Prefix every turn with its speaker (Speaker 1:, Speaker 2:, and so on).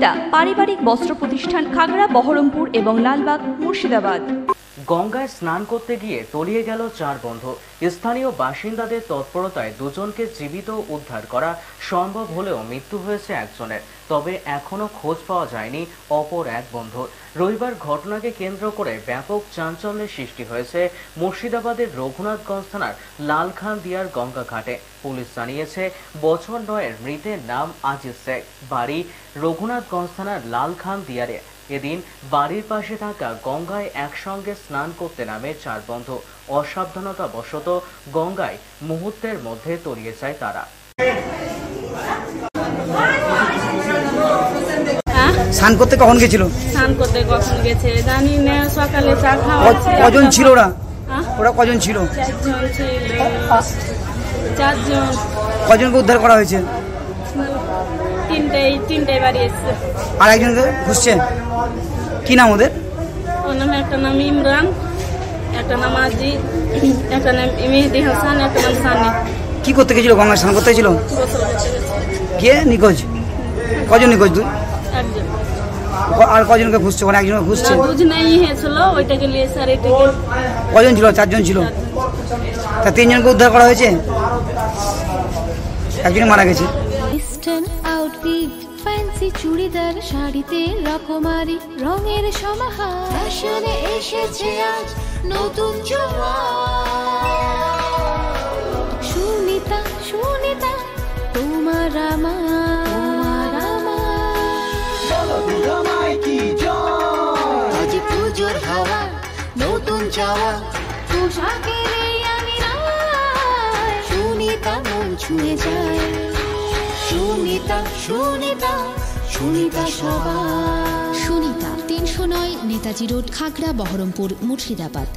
Speaker 1: সুনিতা পারিবারিক বস্ত্র প্রতিষ্ঠান, খাগড়া, বহরমপুর এবং লালবাগ, মুর্শিদাবাদ।
Speaker 2: গঙ্গায় স্নান করতে গিয়ে তলিয়ে গেল 4 বন্ধু। স্থানীয় বাসিন্দাদের তৎপরতায় দুজনকে জীবিত উদ্ধার করা সম্ভব হলেও মৃত্যু হয়েছে একজনের। তবে এখনো খোঁজ পাওয়া যায়নি অপর এক বন্ধুর। রবিবার ঘটনাকে কেন্দ্র করে ব্যাপক চাঞ্চল্যের সৃষ্টি হয়েছে মুর্শিদাবাদের রঘুনাথগঞ্জ থানার লালখানদিয়ার গঙ্গা ঘাটে। পুলিশ জানিয়েছে, বছর 9-এর মৃতের নাম আজিজ শেখ, বাড়ি রঘুনাথগঞ্জ থানার লালখানদিয়ারে। এদিন বাড়ির পাশে থাকা গঙ্গায় একসঙ্গে স্নান করতে নামে 4 বন্ধু। অসাবধানতাবশত গঙ্গায় মুহূর্তের মধ্যে তলিয়ে যায় তারা।
Speaker 3: স্নান করতে কখন গেছিল?
Speaker 4: স্নান করতে কখন গেছে জানি না, সকালে চা খাওয়া।
Speaker 3: কজন ছিল ওরা? ওরা কজন ছিল?
Speaker 4: 4 জন।
Speaker 3: কজনকে উদ্ধার করা হয়েছে?
Speaker 4: তিনটাই বাড়ি এসছে।
Speaker 3: আর একজনকে খুঁজছে। কি নাম ওদের?
Speaker 4: ওর নাম, একটা নাম ইমরান, একটা নাম আজিজ, একটা নাম মেহেদি হাসান, একটা নাম সানি।
Speaker 3: কি করতে গেছিল? গঙ্গা স্নান করতে গেছিল।
Speaker 4: গোসল করতে গেছে।
Speaker 3: কে নিখোঁজ? কজন নিখোঁজ? তুই?
Speaker 4: একজন।
Speaker 3: আর কজনকে খুঁজছে? ওখানে একজনকে খুঁজছে।
Speaker 4: বুঝ নাই হয়েছিল, ওইটাকে নিয়ে স্যার এটাকে।
Speaker 3: কজন ছিল? 4 জন ছিল। তা 3 জনকে উদ্ধার করা হয়েছে, একজন মারা গেছে।
Speaker 5: ওয়েস্টার্ন আউটফিট, ফ্যান্সি চুড়িদার, শাড়িতে রকমারি রঙের সমাহার, ফ্যাশনে এসেছে আজ নতুন সুনিতা, সুনিতা তোমার আমার, আজ পুজোর হাওয়া, নতুন চাওয়া, পোশাকের এই আমিরায়, সুনিতা মন ছুঁয়ে যায়। সুনিতা, সুনিতা, সুনিতা সবার।
Speaker 6: সুনিতা 309 নেতাজি রোড, খাগড়া, বহরমপুর, মুর্শিদাবাদ।